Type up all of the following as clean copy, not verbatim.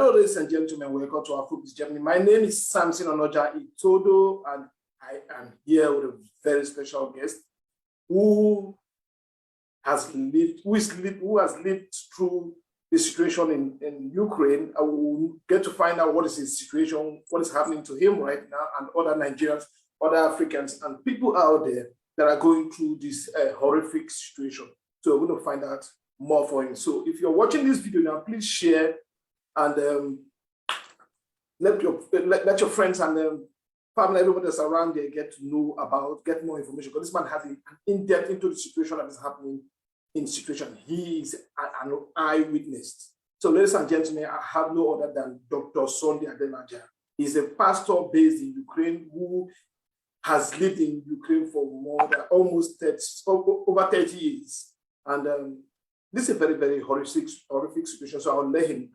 Hello, ladies and gentlemen. Welcome to Afrobizgermany. My name is Samson Onoja Itodo, and I am here with a very special guest who has lived through the situation in Ukraine. I will get to find out what is his situation, what is happening to him right now, and other Nigerians, other Africans, and people out there that are going through this horrific situation. So we're going to find out more for him. So if you're watching this video now, please share and let your friends and family, everybody that's around there, get to know about, get more information. Because this man has an in-depth into the situation that is happening in the situation. He is an eyewitness. So, ladies and gentlemen, I have no other than Dr. Sunday Adelaja. He's a pastor based in Ukraine who has lived in Ukraine for more than over 30 years. And this is a very, very horrific situation. So I'll let him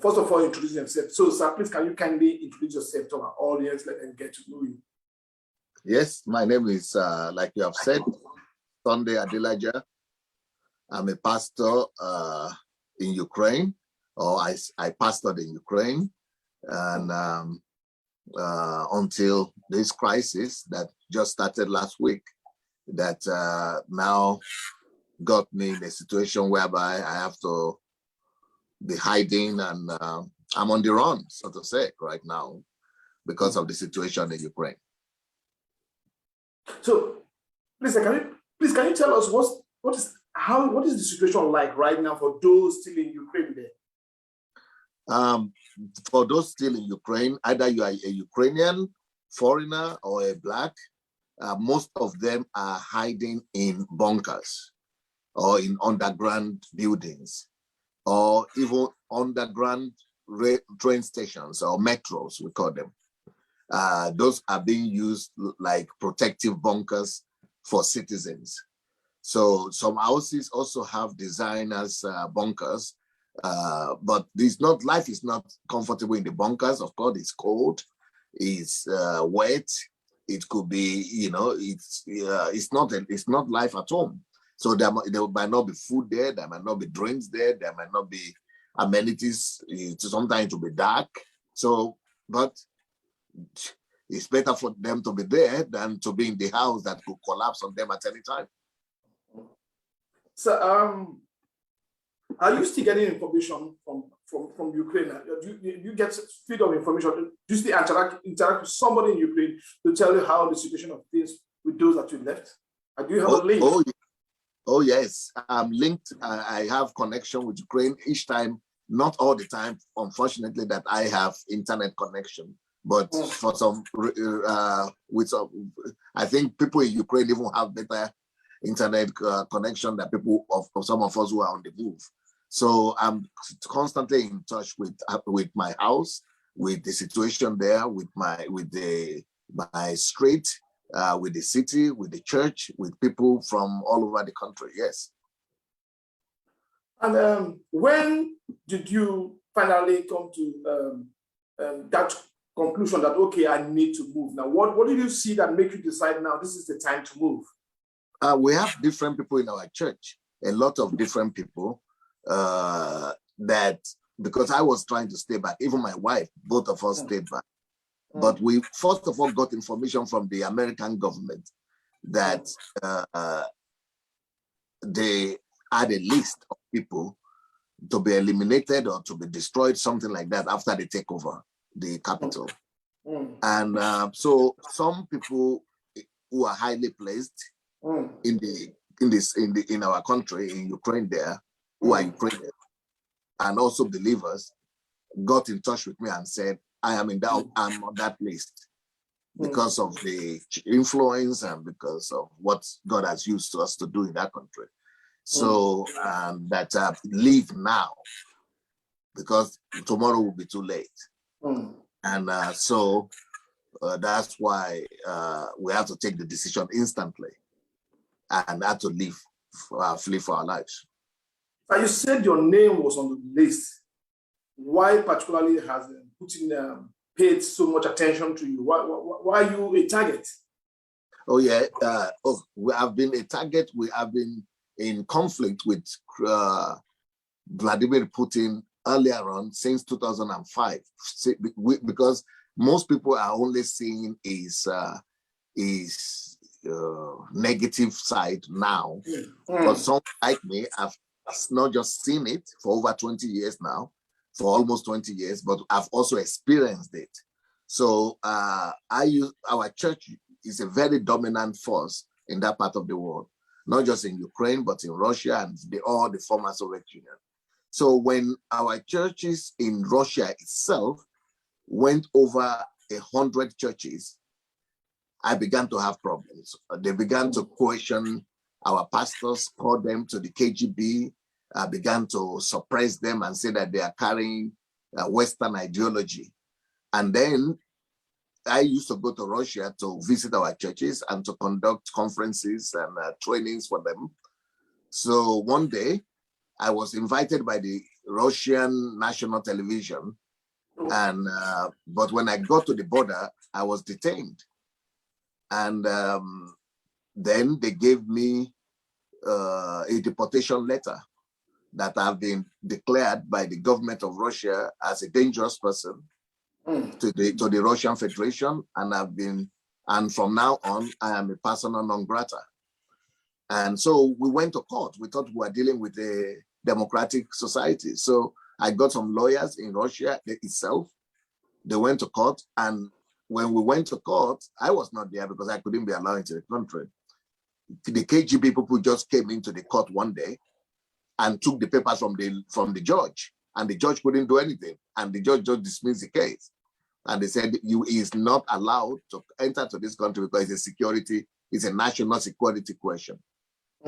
first of all introduce himself. So, sir, please, can you kindly introduce yourself to our audience, let them get to know you? Yes, my name is, like you have said, Sunday Adelaja. I'm a pastor in Ukraine, or I pastored in Ukraine, and until this crisis that just started last week, that now got me in a situation whereby I have to be hiding, and I'm on the run, so to say, right now, because of the situation in Ukraine. So, please, can you tell us what is the situation like right now for those still in Ukraine there? For those still in Ukraine, either you are a Ukrainian foreigner or a Black, most of them are hiding in bunkers or in underground buildings, or even underground train stations or metros, we call them. Those are being used like protective bunkers for citizens. So some houses also have designers bunkers, but life is not comfortable in the bunkers. Of course, it's cold, it's wet. It could be, it's not life at home. So there might not be food there, there might not be drinks there, there might not be amenities. Sometimes it will be dark. So, but it's better for them to be there than to be in the house that could collapse on them at any time. So, are you still getting information from Ukraine? Do you get feed of information? Do you still interact with somebody in Ukraine to tell you how the situation of things with those that you left? Do you have a link? Oh, yes. I'm linked. I have connection with Ukraine each time, not all the time, unfortunately, that I have internet connection. But for some, I think people in Ukraine even have better internet connection than people of some of us who are on the move. So I'm constantly in touch with my house, with the situation there, with my street, with the city, with the church, with people from all over the country. Yes. And when did you finally come to that conclusion that, okay, I need to move? Now, what did you see that make you decide now this is the time to move? We have different people in our church, a lot of different people that, because I was trying to stay back, even my wife, both of us stayed back. But we first of all got information from the American government that they had a list of people to be eliminated or to be destroyed, something like that, after they take over the capital. And so some people who are highly placed in our country, in Ukraine there, who are Ukrainian and also believers, got in touch with me and said, I'm on that list because of the influence and because of what God has used us to do in that country. So that leave now, because tomorrow will be too late. And so that's why we have to take the decision instantly and have to leave, flee for our lives. So you said your name was on the list. Why particularly has Putin paid so much attention to you? Why are you a target? Oh, yeah. We have been a target. We have been in conflict with Vladimir Putin earlier on since 2005, because most people are only seeing is negative side now. But some like me have not just seen it for over 20 years now, for almost 20 years, but I've also experienced it. So our church is a very dominant force in that part of the world, not just in Ukraine, but in Russia and all the former Soviet Union. So when our churches in Russia itself went over 100 churches, I began to have problems. They began to question our pastors, call them to the KGB, began to suppress them and say that they are carrying Western ideology. And then I used to go to Russia to visit our churches and to conduct conferences and trainings for them. So one day I was invited by the Russian national television, and but when I got to the border, I was detained. And then they gave me a deportation letter that I've been declared by the government of Russia as a dangerous person to the Russian Federation, and from now on, I am a persona non grata. And so we went to court. We thought we were dealing with a democratic society. So I got some lawyers in Russia itself. They went to court, and when we went to court, I was not there because I couldn't be allowed into the country. The KGB people just came into the court one day and took the papers from the judge, and the judge couldn't do anything, and the judge just dismissed the case. And they said he is not allowed to enter to this country because it's a national security question.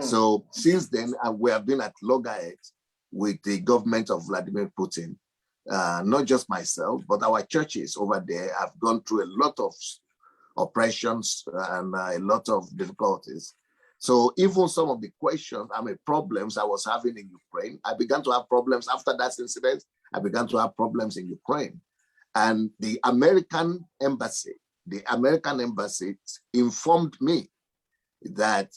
So since then, we have been at loggerheads with the government of Vladimir Putin. Not just myself, but our churches over there have gone through a lot of oppressions and a lot of difficulties. So even some of the questions, problems I was having in Ukraine, I began to have problems after that incident. I began to have problems in Ukraine. And the American embassy informed me that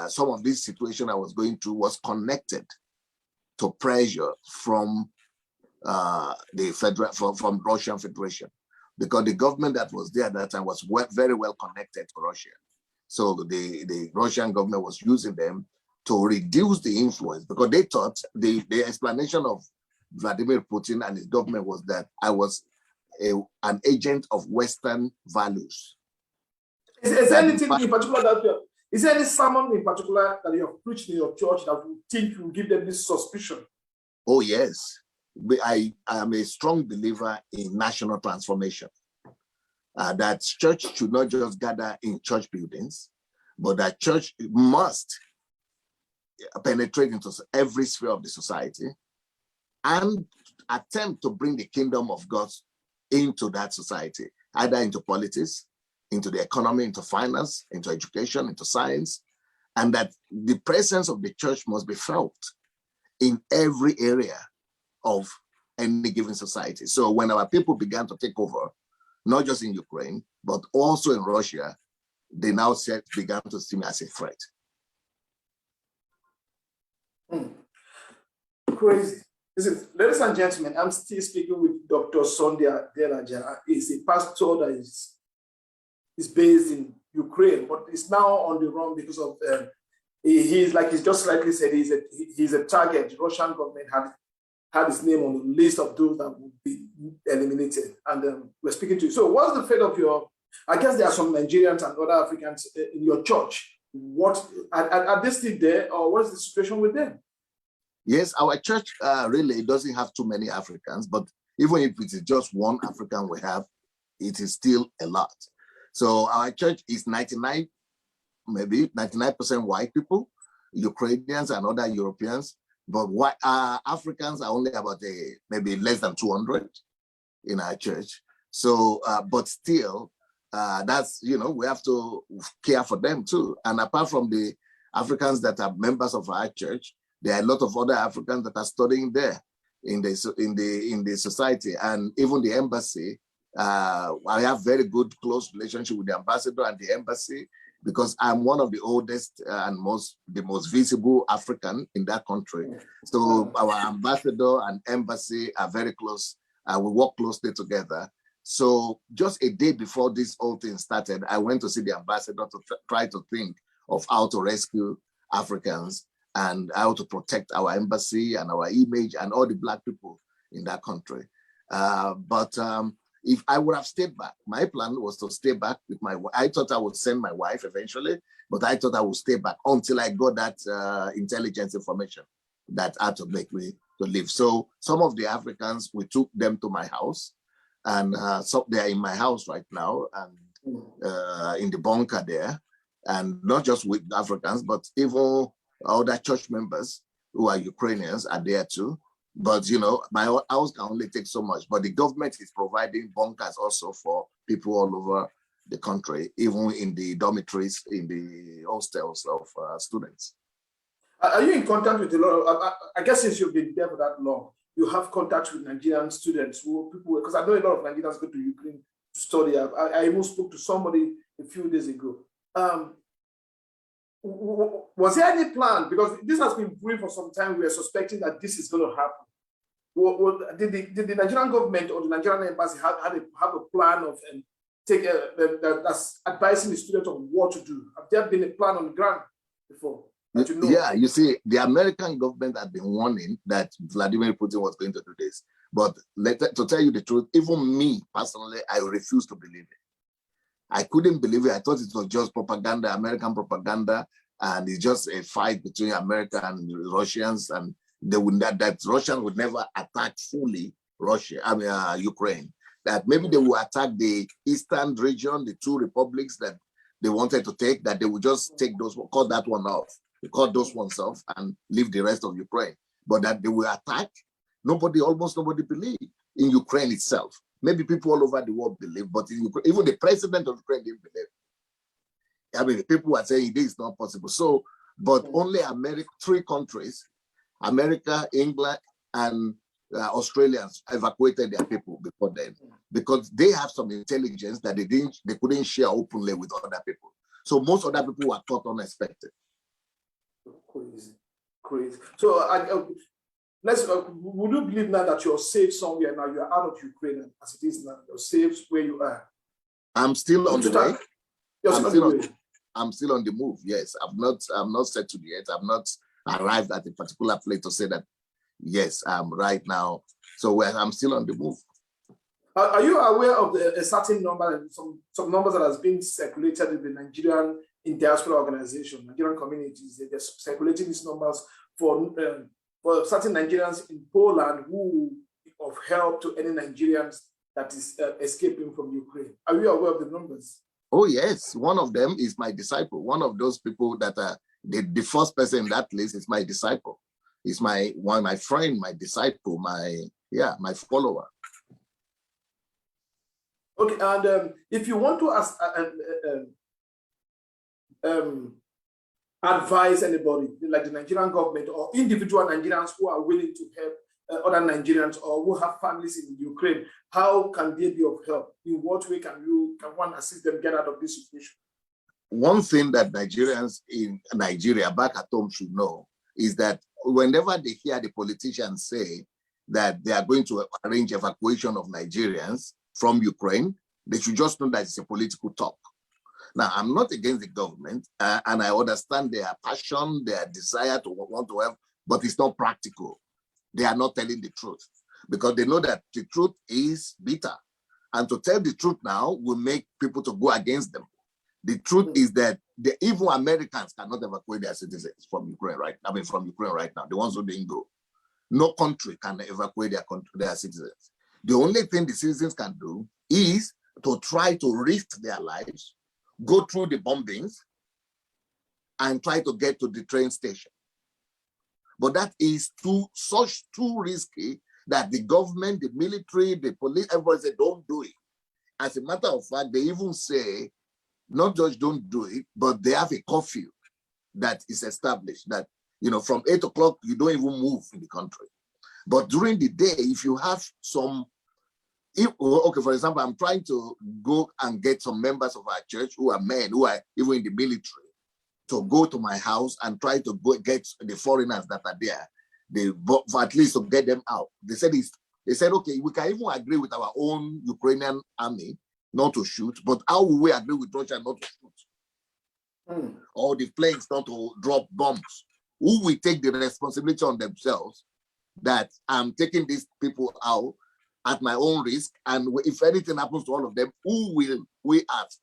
some of this situation I was going through was connected to pressure from from Russian Federation, because the government that was there at that time was very well connected to Russia. So the Russian government was using them to reduce the influence, because they thought the explanation of Vladimir Putin and his government was that I was an agent of Western values. Is there anything in particular is there any sermon in particular that you have preached in your church that you think will give them this suspicion? Oh, yes. I am a strong believer in national transformation. That church should not just gather in church buildings, but that church must penetrate into every sphere of the society and attempt to bring the kingdom of God into that society, either into politics, into the economy, into finance, into education, into science, and that the presence of the church must be felt in every area of any given society. So when our people began to take over, not just in Ukraine, but also in Russia, they now began to see me as a threat. Crazy. Listen, ladies and gentlemen, I'm still speaking with Dr. Sondia Adelaja. He's a pastor that is based in Ukraine, but is now on the run because of he's just rightly said, he's a target. The Russian government had his name on the list of those that would be eliminated. And we're speaking to you. So what's the fate of I guess there are some Nigerians and other Africans in your church. Are they still there, or what is the situation with them? Yes, our church really doesn't have too many Africans, but even if it is just one African we have, it is still a lot. So our church is 99% white people, Ukrainians and other Europeans, but Africans are only about maybe less than 200 in our church. So, but still, that's, we have to care for them too. And apart from the Africans that are members of our church, there are a lot of other Africans that are studying there in the society, and even the embassy. I have very good close relationship with the ambassador and the embassy. because I'm one of the oldest and the most visible African in that country. So our ambassador and embassy are very close. We work closely together. So just a day before this whole thing started, I went to see the ambassador to try to think of how to rescue Africans and how to protect our embassy and our image and all the Black people in that country. But if I would have stayed back, my plan was to stay back with my wife. I thought I would send my wife eventually, but I thought I would stay back until I got that intelligence information that had to make me to leave. So some of the Africans, we took them to my house, and so they are in my house right now and in the bunker there. And not just with Africans, but even other church members who are Ukrainians are there too. But, you know, my house can only take so much. But the government is providing bunkers also for people all over the country, even in the dormitories, in the hostels of students. Are you in contact with a lot of, I guess since you've been there for that long, you have contact with Nigerian students because I know a lot of Nigerians go to Ukraine to study. I even spoke to somebody a few days ago. Was there any plan? Because this has been brewing for some time. We are suspecting that this is going to happen. Did the Nigerian government or the Nigerian embassy have a plan of that's advising the students on what to do? Have there been a plan on the ground before? That you know? Yeah, you see, the American government had been warning that Vladimir Putin was going to do this. But to tell you the truth, even me personally, I refuse to believe it. I couldn't believe it. I thought it was just propaganda, American propaganda, and it's just a fight between America and the Russians, and they would that Russians would never attack fully Ukraine. That maybe they will attack the eastern region, the two republics that they wanted to take, that they would just take those, cut that one off, cut those ones off, and leave the rest of Ukraine. But that they will attack, almost nobody believed in Ukraine itself. Maybe people all over the world believe, but in Ukraine, even the president of Ukraine didn't believe. I mean, people are saying this is not possible. So, but only three countries, America, England, and Australians evacuated their people before then, because they have some intelligence that they couldn't share openly with other people. So most other people were caught unexpected. Crazy. So would you believe now that you're safe somewhere now? You're out of Ukraine as it is now. You're safe where you are. I'm still on the way. I'm still on the move. Yes, I'm not settled yet. I've not arrived at a particular place to say that yes, I'm right now. So I'm still on the move. Are you aware of a certain number, some numbers that has been circulated in the Nigerian diaspora organization, Nigerian communities? They're circulating these numbers for certain Nigerians in Poland who of help to any Nigerians that is escaping from Ukraine. Are you aware of the numbers? Oh yes, one of them is my disciple. One of those people that the first person in that list is my disciple. Is my friend, my disciple, my follower. Okay, and if you want to ask, advise anybody, like the Nigerian government or individual Nigerians who are willing to help other Nigerians or who have families in Ukraine, how can they be of help? In what way can one assist them get out of this situation? One thing that Nigerians in Nigeria back at home should know is that whenever they hear the politicians say that they are going to arrange evacuation of Nigerians from Ukraine, they should just know that it's a political talk. Now, I'm not against the government, and I understand their passion, their desire to want to help, but it's not practical. They are not telling the truth because they know that the truth is bitter. And to tell the truth now will make people to go against them. The truth is that even Americans cannot evacuate their citizens from Ukraine right now. I mean, from Ukraine right now, the ones who didn't go. No country can evacuate their citizens. The only thing the citizens can do is to try to risk their lives, go through the bombings, and try to get to the train station. But that is too risky that the government, the military, the police, everybody say, don't do it. As a matter of fact, they even say, not just don't do it, but they have a curfew that is established that, from 8 o'clock, you don't even move in the country. But during the day, if you have some if, okay, for example, I'm trying to go and get some members of our church who are men, who are even in the military, to go to my house and try to go get the foreigners that are there, for at least to get them out. They said, okay, we can even agree with our own Ukrainian army not to shoot, but how will we agree with Russia not to shoot? Or the planes not to drop bombs? Who will take the responsibility on themselves that I'm taking these people out at my own risk, and if anything happens to all of them, who will we ask?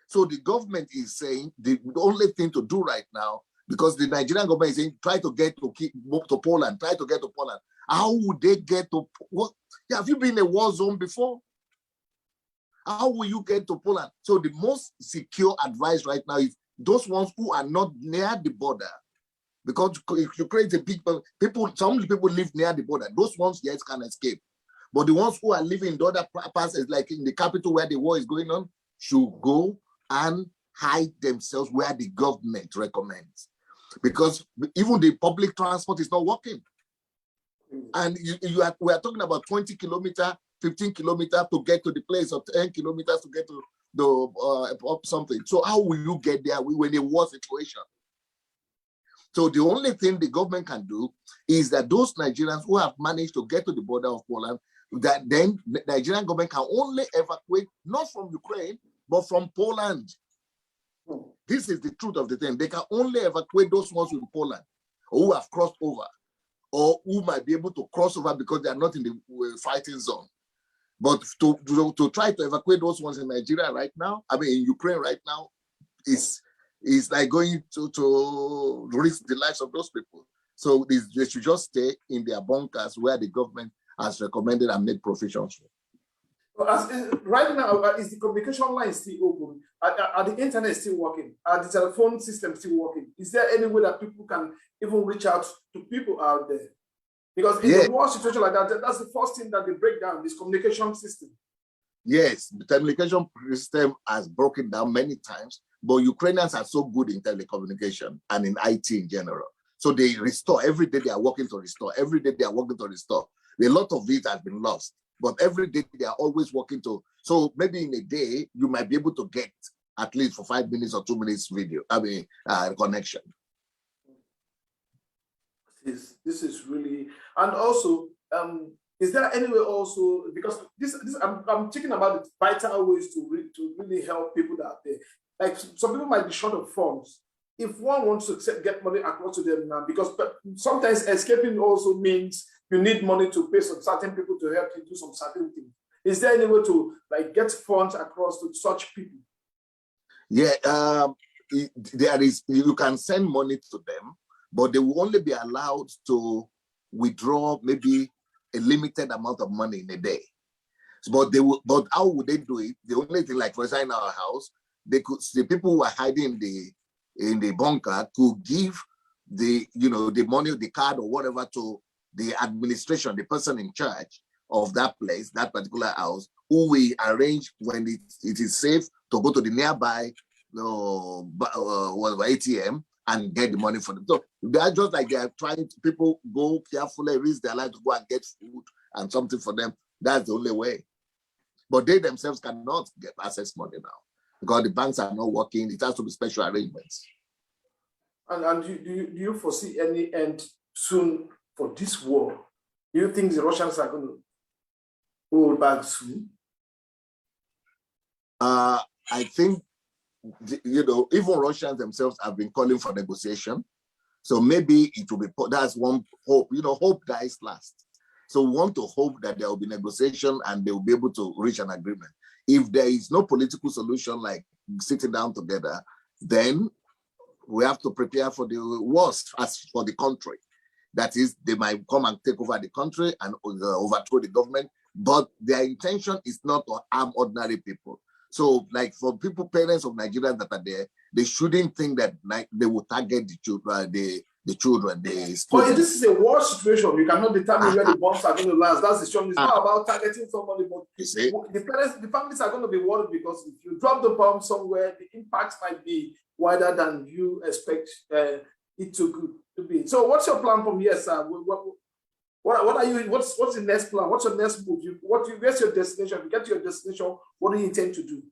So the government is saying the only thing to do right now, because the Nigerian government is saying, try to get to Poland, try to get to Poland. How would they get to what? Have you been in a war zone before? How will you get to Poland? So the most secure advice right now is those ones who are not near the border, because if you create a big people, some people live near the border. Those ones, yes, can escape. But the ones who are living in the other parts, like in the capital where the war is going on, should go and hide themselves where the government recommends. Because even the public transport is not working. And we are talking about 20 kilometers, 15 kilometers to get to the place, or 10 kilometers to get to the something. So how will you get there when a war situation? So the only thing the government can do is that those Nigerians who have managed to get to the border of Poland, that then the Nigerian government can only evacuate, not from Ukraine, but from Poland. This is the truth of the thing. They can only evacuate those ones in Poland, or who have crossed over, or who might be able to cross over because they are not in the fighting zone. But to try to evacuate those ones in Nigeria right now, I mean in Ukraine right now, is like going to risk the lives of those people. So they should just stay in their bunkers where the government has recommended and made provisions for. Right now, is the communication line still open? Are the internet still working? Are the telephone system still working? Is there any way that people can even reach out to people out there? Because in a war situation like that, that's the first thing that they break down, this communication system. Yes, the communication system has broken down many times, but Ukrainians are so good in telecommunication and in IT in general. So they restore. Every day they are working to restore. Every day they are working to restore. A lot of it has been lost, but every day they are always working to. So maybe in a day, you might be able to get at least for 5 minutes or 2 minutes video, connection. This is really, and also, is there any way also, because I'm thinking about the vital ways to really help people that are there. Like some people might be short of funds. If one wants to get money across to them now, because sometimes escaping also means you need money to pay some certain people to help you do some certain things. Is there any way to like get funds across to such people? Yeah, there is. You can send money to them, but they will only be allowed to withdraw maybe a limited amount of money in a day. But but how would they do it? The only thing, like for example, in our house, the people who are hiding in the bunker could give the money, the card or whatever to the administration, the person in charge of that place, that particular house, who we arrange when it is safe to go to the nearby ATM and get the money for them. So they are just like they are trying to, people go carefully, risk their life to go and get food and something for them. That's the only way. But they themselves cannot get access money now because the banks are not working. It has to be special arrangements. And do you foresee any end soon for this war? Do you think the Russians are going to hold back soon? I think, even Russians themselves have been calling for negotiation. So maybe it will be, that's one hope. Hope dies last. So we want to hope that there will be negotiation and they will be able to reach an agreement. If there is no political solution like sitting down together, then we have to prepare for the worst as for the country. That is, they might come and take over the country and overthrow the government, but their intention is not to harm ordinary people. So, like for parents of Nigerians that are there, they shouldn't think that they will target the children, the students. But this is a war situation. You cannot determine where the bombs are going to land. That's the strong. It's not about targeting somebody, but the families are going to be worried because if you drop the bomb somewhere, the impact might be wider than you expect it to be. So, what's your plan from here, sir? What are you? What's the next plan? What's your next move? Where's your destination? If you get to your destination, what do you intend to do?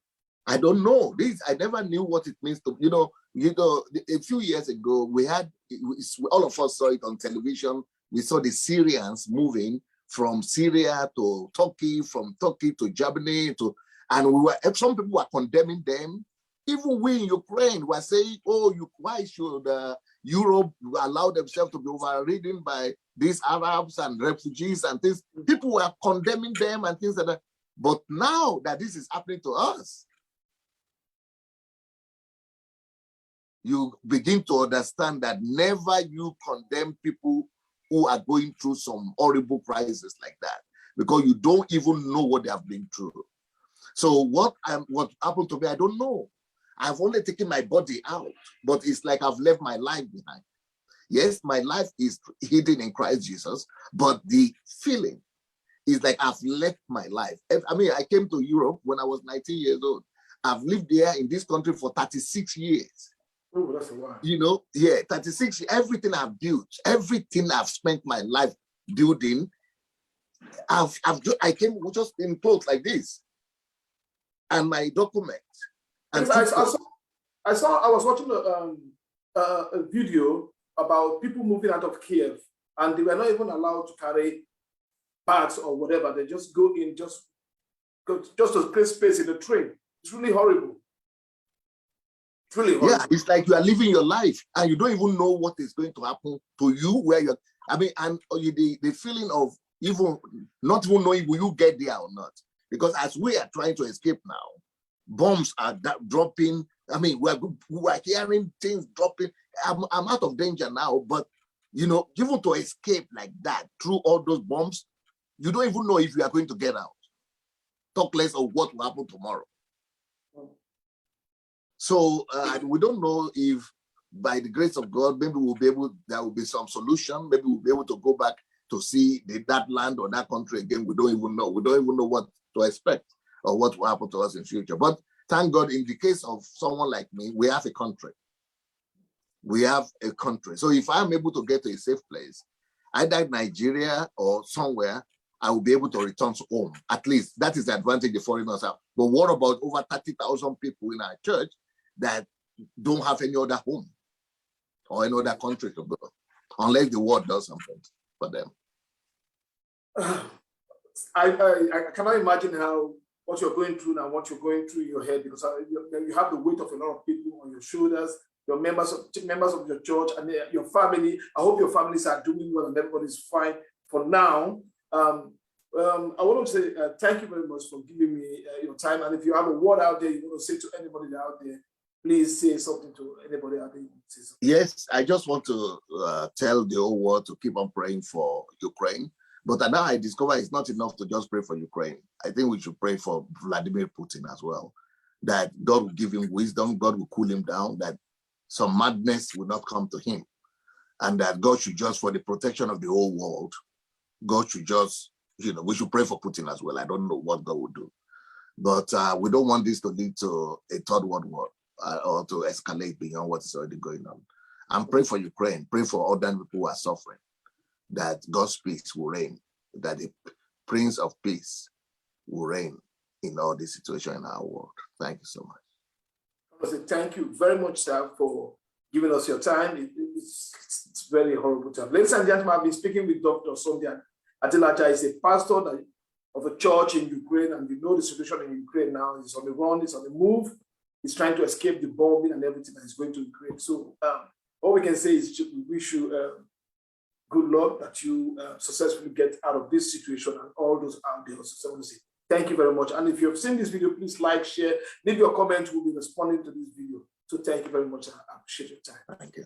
I don't know. I never knew what it means to, a few years ago, all of us saw it on television. We saw the Syrians moving from Syria to Turkey, from Turkey to Germany, and some people were condemning them. Even we in Ukraine were saying, why should Europe allow themselves to be overridden by these Arabs and refugees and things? People were condemning them and things like that. But now that this is happening to us, you begin to understand that never you condemn people who are going through some horrible crisis like that, because you don't even know what they have been through. So what happened to me, I don't know. I've only taken my body out, but it's like I've left my life behind. Yes, my life is hidden in Christ Jesus, but the feeling is like I've left my life. I mean, I came to Europe when I was 19 years old. I've lived there in this country for 36 years. Oh, that's a lot. 36, everything I've built, everything I've spent my life building, I came just in clothes like this and my documents. And I was watching a video about people moving out of Kiev, and they were not even allowed to carry bags or whatever. They just go in, just to create space in the train. It's really horrible. It's really horrible. Yeah, it's like you are living your life and you don't even know what is going to happen to you where you're. I mean, and the feeling of not even knowing will you get there or not. Because as we are trying to escape now, bombs are dropping. I mean, we're hearing things dropping. I'm out of danger now, but even to escape like that through all those bombs, you don't even know if you are going to get out. Talk less of what will happen tomorrow. So we don't know if, by the grace of God, maybe there will be some solution. Maybe we'll be able to go back to see that land or that country again. We don't even know. We don't even know what to expect or what will happen to us in future. But thank God, in the case of someone like me, we have a country. We have a country. So if I'm able to get to a safe place, either Nigeria or somewhere, I will be able to return to home. At least that is the advantage the foreigners have. But what about over 30,000 people in our church that don't have any other home or any other country to go, unless the world does something for them? I cannot imagine what you're going through now, what you're going through in your head, because you have the weight of a lot of people on your shoulders, your members of your church and your family. I hope your families are doing well and everybody's fine for now. I want to say thank you very much for giving me your time. And if you have a word out there you want to say to anybody out there, please say something to anybody out there. Yes, I just want to tell the whole world to keep on praying for Ukraine. But now I discover it's not enough to just pray for Ukraine. I think we should pray for Vladimir Putin as well, that God will give him wisdom, God will cool him down, that some madness will not come to him, and that God should just, for the protection of the whole world, God should just, we should pray for Putin as well. I don't know what God will do. But we don't want this to lead to a third world war or to escalate beyond what is already going on. And pray for Ukraine, pray for ordinary people who are suffering, that God's peace will reign, that the Prince of Peace will reign in all this situation in our world. Thank you so much. I want to say thank you very much, sir, for giving us your time. It's very horrible time. Ladies and gentlemen, I've been speaking with Dr. Sunday Adelaja. Is a pastor of a church in Ukraine, and you know the situation in Ukraine now. He's on the run, he's on the move. He's trying to escape the bombing and everything that is going to Ukraine. So all we can say is we wish you good luck that you successfully get out of this situation and all those out there. So I want to say thank you very much. And if you have seen this video, please like, share, leave your comment. We'll be responding to this video. So thank you very much. I appreciate your time. Thank you.